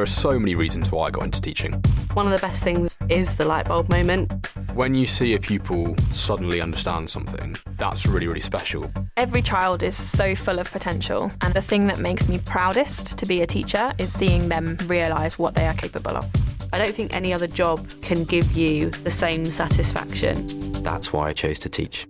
there are so many reasons why I got into teaching. One of the best things is the light bulb moment. When you see a pupil suddenly understand something, that's really, really special. Every child is so full of potential, and the thing that makes me proudest to be a teacher is seeing them realise what they are capable of. I don't think any other job can give you the same satisfaction. That's why I chose to teach.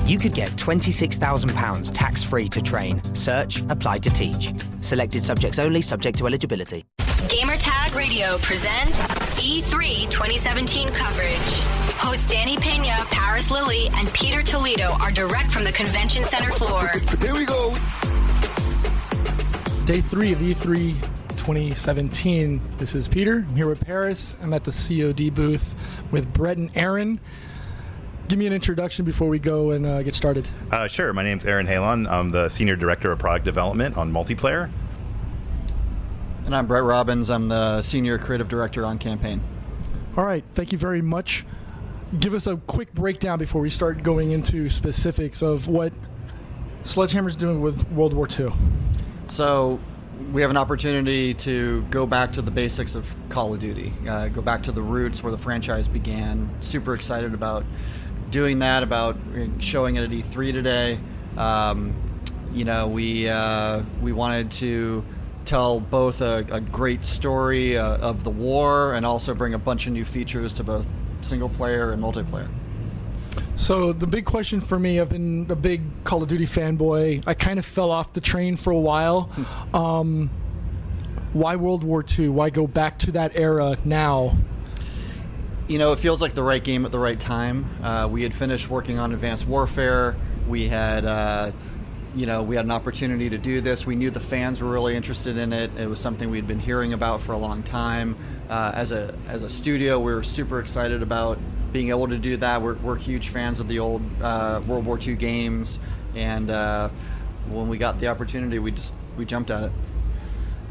You could get £26,000 tax-free to train. Search Applied to Teach. Selected subjects only, subject to eligibility. Gamertag Radio presents E3 2017 coverage. Hosts Danny Pena, Parris Lilly, and Peter Toledo are direct from the convention center floor. Here we go. Day 3 of E3 2017. This is Peter. I'm here with Parris. I'm at the COD booth with Brett and Aaron. Give me an introduction before we go and get started. Sure. My name's Aaron Haylon. I'm the Senior Director of Product Development on multiplayer. And I'm Brett Robbins. I'm the Senior Creative Director on Campaign. All right. Thank you very much. Give us a quick breakdown before we start going into specifics of what Sledgehammer's doing with World War II. So we have an opportunity to go back to the basics of Call of Duty, go back to the roots where the franchise began. Super excited about doing that, about showing it at E3 today. We wanted to tell both a great story of the war and also bring a bunch of new features to both single player and multiplayer. So the big question for me, I've been a big Call of Duty fanboy. I kind of fell off the train for a while. Why World War II? Why go back to that era now? You know, it feels like the right game at the right time. We had finished working on Advanced Warfare. We had an opportunity to do this. We knew the fans were really interested in it. It was something we'd been hearing about for a long time. As a studio, we were super excited about being able to do that. We're huge fans of the old World War II games, and when we got the opportunity, we jumped at it.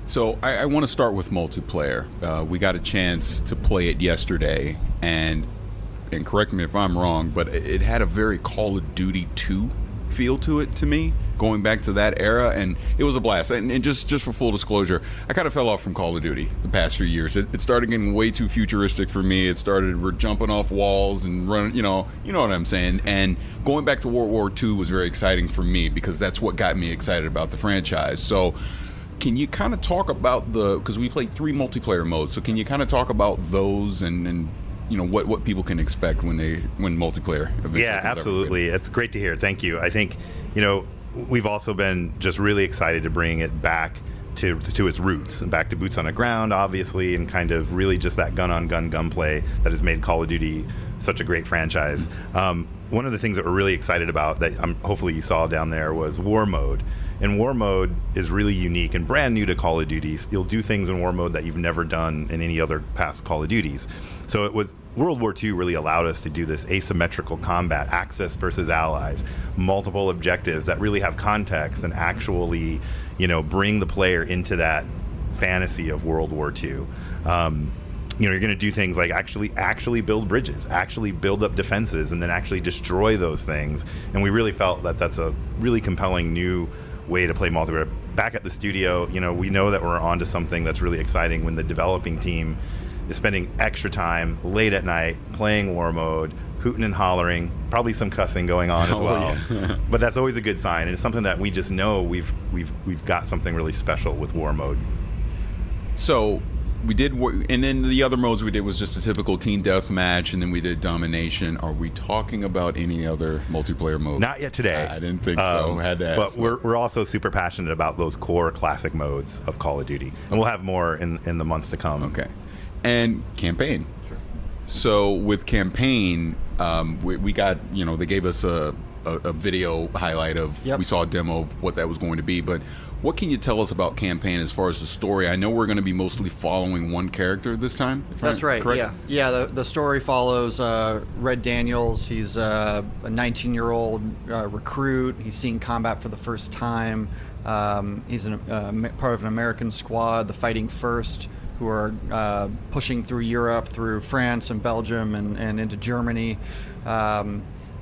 So I want to start with multiplayer. We got a chance to play it yesterday, and correct me if I'm wrong, but it had a very Call of Duty 2 feel to it to me, going back to that era, and it was a blast. And just for full disclosure, I kind of fell off from Call of Duty the past few years. It started getting way too futuristic for me. We're jumping off walls and running, you know what I'm saying. And going back to World War II was very exciting for me because that's what got me excited about the franchise. So can you kind of talk about because we played 3 multiplayer modes, so can you kind of talk about those and what people can expect when multiplayer eventually Yeah, absolutely. It's great to hear. Thank you. I think, we've also been just really excited to bring it back to its roots and back to boots on the ground, obviously, and kind of really just that gun-on-gun gunplay that has made Call of Duty such a great franchise. One of the things that we're really excited about that hopefully you saw down there was War Mode. And War Mode is really unique and brand new to Call of Duty. You'll do things in War Mode that you've never done in any other past Call of Duties. So World War II really allowed us to do this asymmetrical combat, Axis versus Allies, multiple objectives that really have context and actually, bring the player into that fantasy of World War II. You're going to do things like actually build bridges, actually build up defenses, and then actually destroy those things. And we really felt that that's a really compelling new way to play multiplayer. Back at the studio, we know that we're onto something that's really exciting when the developing team is spending extra time late at night playing War Mode, hooting and hollering, probably some cussing going on as well. Yeah. But that's always a good sign, and it's something that we just know we've got something really special with War Mode. So we did, and then the other modes we did was just a typical team deathmatch, and then we did domination. Are we talking about any other multiplayer modes? Not yet today. I didn't think so. Had to ask. But we're also super passionate about those core classic modes of Call of Duty, and we'll have more in the months to come. Okay. And campaign. Sure. So with campaign, we got, they gave us a video highlight of, we saw a demo of what that was going to be, but what can you tell us about campaign as far as the story? I know we're going to be mostly following one character this time. That's right. Correct? Yeah. The story follows Red Daniels. He's a 19-year-old recruit. He's seeing combat for the first time. He's part of an American squad, the Fighting First, who are pushing through Europe, through France and Belgium and into Germany.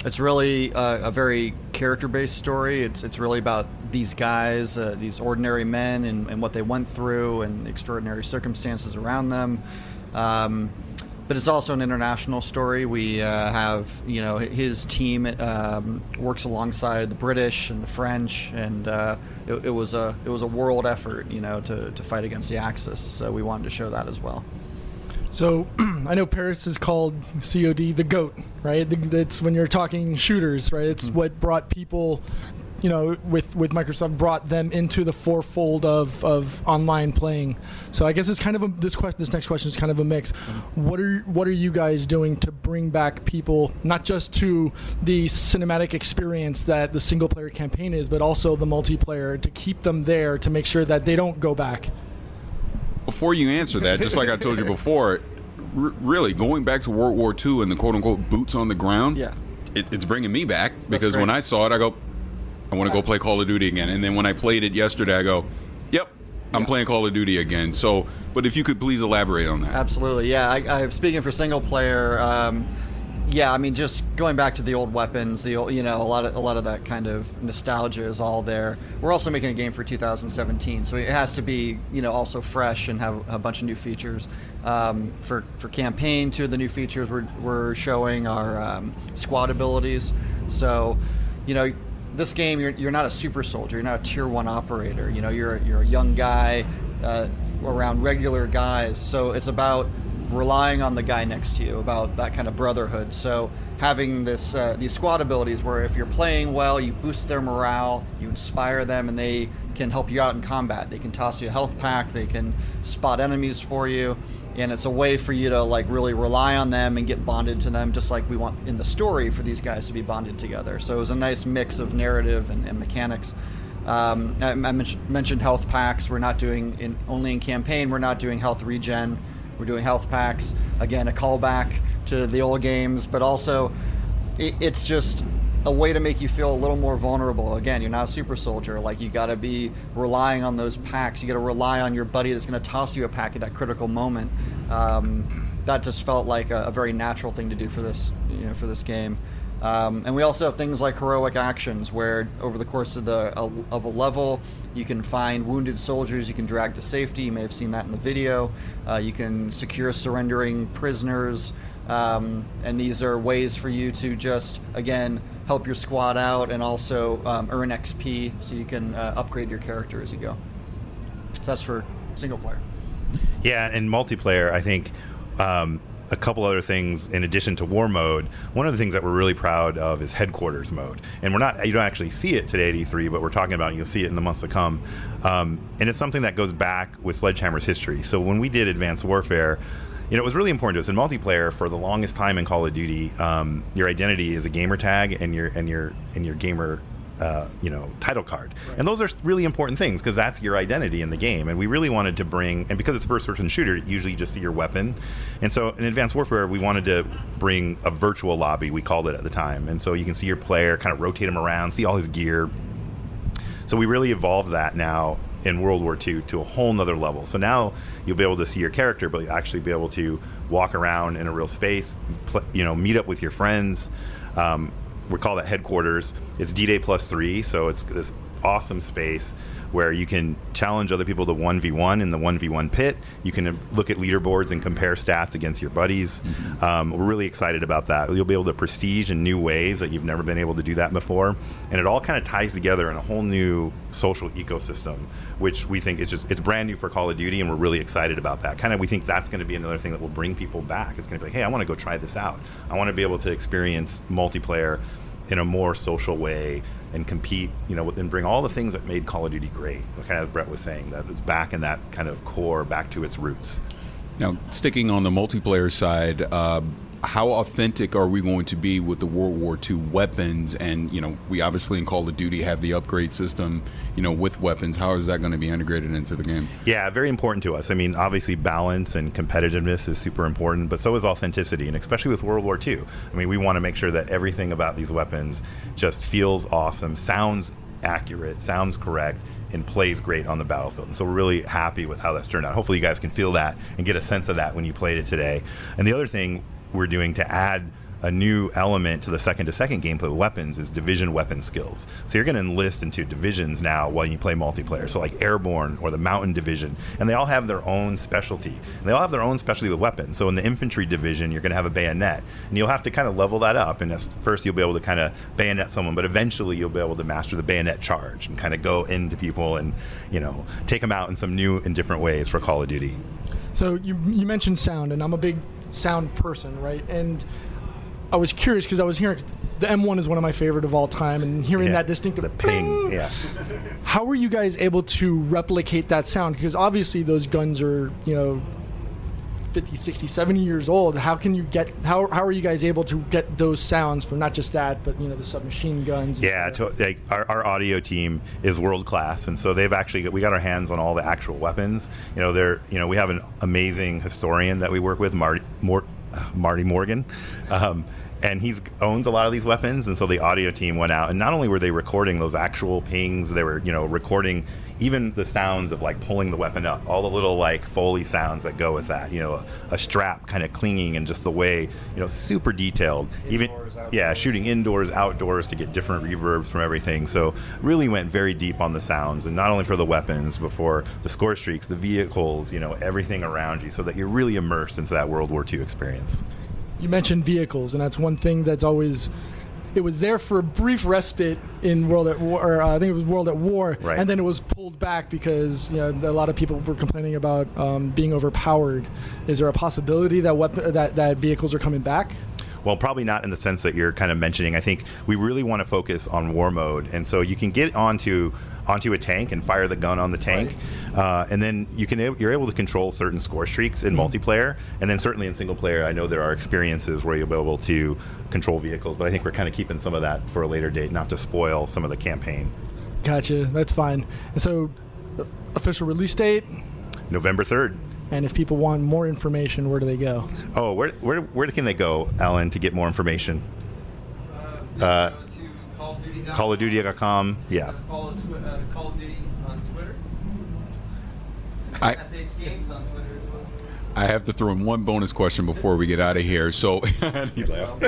It's really a very character-based story. It's really about these guys, these ordinary men, and what they went through, and the extraordinary circumstances around them. But it's also an international story. We have, his team works alongside the British and the French, and it was a world effort, to fight against the Axis. So we wanted to show that as well. So I know Parris is called COD the GOAT, right? That's when you're talking shooters, right? It's what brought people, with Microsoft, brought them into the fourfold of online playing. So I guess it's kind of this next question is kind of a mix. What are you guys doing to bring back people, not just to the cinematic experience that the single player campaign is, but also the multiplayer, to keep them there, to make sure that they don't go back? Before you answer that, just like I told you before, really going back to World War II and the quote-unquote boots on the ground, it's bringing me back, because when I saw it, I go, I want to go play Call of Duty again. And then when I played it yesterday, I go, yep, I'm playing Call of Duty again. So, but if you could please elaborate on that. Absolutely, yeah. I'm speaking for single player. Just going back to the old weapons, a lot of that kind of nostalgia is all there. We're also making a game for 2017, so it has to be, also fresh and have a bunch of new features. For campaign, two of the new features we're showing are squad abilities. So, this game, you're not a super soldier, you're not a tier 1 operator. You're a young guy around regular guys. So it's about relying on the guy next to you, about that kind of brotherhood. So having these squad abilities where if you're playing well, you boost their morale, you inspire them, and they can help you out in combat. They can toss you a health pack, they can spot enemies for you, and it's a way for you to really rely on them and get bonded to them, just like we want in the story for these guys to be bonded together. So it was a nice mix of narrative and mechanics. I mentioned health packs. We're not doing only in campaign. We're not doing health regen. We're doing health packs. Again, a callback to the old games, but also it's just a way to make you feel a little more vulnerable. Again, you're not a super soldier. You got to be relying on those packs. You got to rely on your buddy that's going to toss you a pack at that critical moment. That just felt like a very natural thing to do for this game. And we also have things like heroic actions, where over the course of a level, you can find wounded soldiers you can drag to safety. You may have seen that in the video. You can secure surrendering prisoners, and these are ways for you to just, again, help your squad out and also earn XP so you can upgrade your character as you go. So that's for single player. Yeah, and multiplayer, I think a couple other things in addition to war mode. One of the things that we're really proud of is headquarters mode. And you don't actually see it today at E3, but we're talking about it, you'll see it in the months to come. And it's something that goes back with Sledgehammer's history. So when we did Advanced Warfare, it was really important to us in multiplayer. For the longest time in Call of Duty, your identity is a gamer tag and your gamer title card. Right. And those are really important things because that's your identity in the game. And we really wanted to bring, and because it's a first-person shooter, usually you just see your weapon. And so in Advanced Warfare, we wanted to bring a virtual lobby, we called it at the time. And so you can see your player, kind of rotate him around, see all his gear. So we really evolved that now in World War II to a whole nother level. So now you'll be able to see your character, but you'll actually be able to walk around in a real space, meet up with your friends. We call that headquarters. It's D-Day +3, so it's this awesome space where you can challenge other people to 1v1 in the 1v1 pit. You can look at leaderboards and compare stats against your buddies. Mm-hmm. We're really excited about that. You'll be able to prestige in new ways that you've never been able to do that before. And it all kind of ties together in a whole new social ecosystem, which we think it's brand new for Call of Duty, and we're really excited about that. We think that's going to be another thing that will bring people back. It's going to be like, hey, I want to go try this out. I want to be able to experience multiplayer in a more social way and compete, and bring all the things that made Call of Duty great. Kind of as Brett was saying, that it's back in that kind of core, back to its roots. Now, sticking on the multiplayer side, how authentic are we going to be with the World War II weapons? And, we obviously in Call of Duty have the upgrade system, with weapons. How is that going to be integrated into the game? Yeah, very important to us. I mean, obviously balance and competitiveness is super important, but so is authenticity, and especially with World War II. I mean, we want to make sure that everything about these weapons just feels awesome, sounds accurate, sounds correct, and plays great on the battlefield. And so we're really happy with how that's turned out. Hopefully you guys can feel that and get a sense of that when you played it today. And the other thing we're doing to add a new element to the second-to-second gameplay with weapons is division weapon skills. So you're going to enlist into divisions now while you play multiplayer. So like Airborne or the Mountain Division, and they all have their own specialty. And they all have their own specialty with weapons. So in the Infantry Division, you're going to have a bayonet, and you'll have to kind of level that up. And first you'll be able to kind of bayonet someone, but eventually you'll be able to master the bayonet charge and kind of go into people and, you know, take them out in some new and different ways for Call of Duty. So you mentioned sound, and I'm a big sound person, right? And I was curious because I was hearing the M1 is one of my favorite of all time, and hearing that distinctive the ping, yeah. How were you guys able to replicate that sound? Because obviously those guns are, you know, 50, 60, 70 years old. How are you guys able to get those sounds from not just that, but, you know, the submachine guns? Yeah, like our audio team is world class, and so we got our hands on all the actual weapons. You know, we have an amazing historian that we work with, Marty Morgan. And he owns a lot of these weapons, and so the audio team went out, and not only were they recording those actual pings, they were, you know, recording even the sounds of like pulling the weapon up, all the little like Foley sounds that go with that, you know, a strap kind of clinging, and just the way, you know, super detailed. Shooting indoors, outdoors to get different reverbs from everything. So really went very deep on the sounds, and not only for the weapons, but for the score streaks, the vehicles, you know, everything around you, so that you're really immersed into that World War II experience. You mentioned vehicles, and that's one thing that's always, it was there for a brief respite in World at War, or I think it was World at War, right. And then it was pulled back because, you know, a lot of people were complaining about being overpowered. Is there a possibility that that vehicles are coming back? Well, probably not in the sense that you're kind of mentioning. I think we really want to focus on war mode, and so you can get onto a tank and fire the gun on the tank, right. And then you're able to control certain score streaks in multiplayer, and then certainly in single player, I know there are experiences where you'll be able to control vehicles, but I think we're kind of keeping some of that for a later date, not to spoil some of the campaign. Gotcha, that's fine. And so, official release date? November 3rd. And if people want more information, where do they go? Oh, where can they go, Alan, to get more information? Go to CallOfDuty.com. Yeah. Follow Call of Duty on Twitter. SH Games on Twitter as well. I have to throw in one bonus question before we get out of here. So he laughed.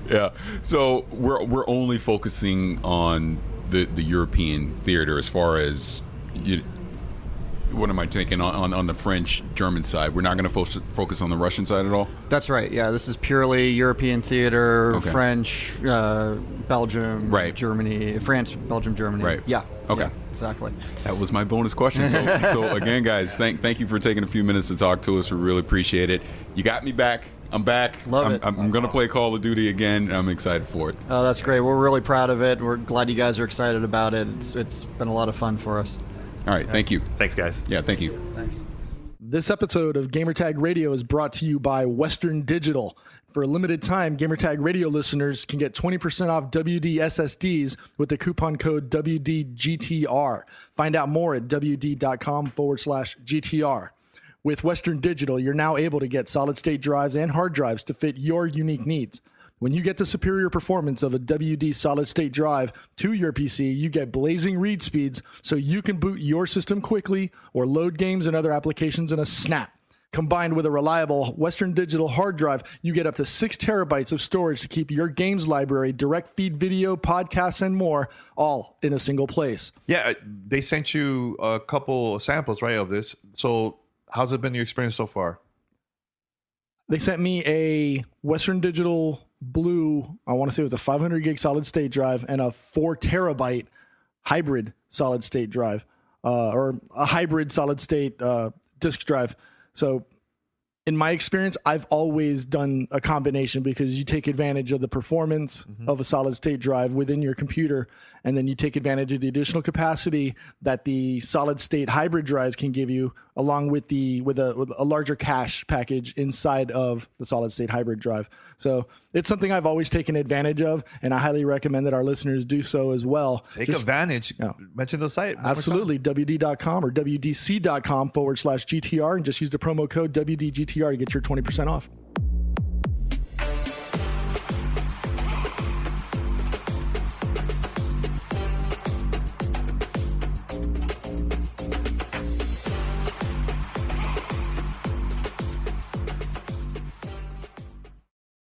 Yeah. So we're only focusing on the European theater as far as what am I thinking on the French German side? We're not going to focus on the Russian side at all? That's right. Yeah, this is purely European theater, okay. French, Belgium, right. Germany, France, Belgium, Germany. Right. Yeah. Okay. Yeah, exactly. That was my bonus question. So again, guys, thank you for taking a few minutes to talk to us. We really appreciate it. You got me back. I'm back. Love it. I'm going to play Call of Duty again, and I'm excited for it. Oh, that's great. We're really proud of it. We're glad you guys are excited about it. It's been a lot of fun for us. All right, thank you. Thanks, guys. Yeah, thank you. Thanks. This episode of Gamertag Radio is brought to you by Western Digital. For a limited time, Gamertag Radio listeners can get 20% off WD SSDs with the coupon code WDGTR. Find out more at WD.com/GTR. With Western Digital, you're now able to get solid-state drives and hard drives to fit your unique needs. When you get the superior performance of a WD solid-state drive to your PC, you get blazing read speeds so you can boot your system quickly or load games and other applications in a snap. Combined with a reliable Western Digital hard drive, you get up to 6 terabytes of storage to keep your games library, direct feed video, podcasts, and more, all in a single place. Yeah, they sent you a couple samples, right, of this. So how's it been your experience so far? They sent me a Western Digital Blue, I want to say it was a 500 gig solid state drive and a 4 terabyte hybrid solid state drive, or a hybrid solid state disk drive. So in my experience, I've always done a combination because you take advantage of the performance of a solid state drive within your computer, and then you take advantage of the additional capacity that the solid state hybrid drives can give you, along with a larger cache package inside of the solid state hybrid drive. So it's something I've always taken advantage of, and I highly recommend that our listeners do so as well. Take advantage. You know, mention the site. Absolutely. WD.com or WDC.com/GTR, and just use the promo code WDGTR to get your 20% off.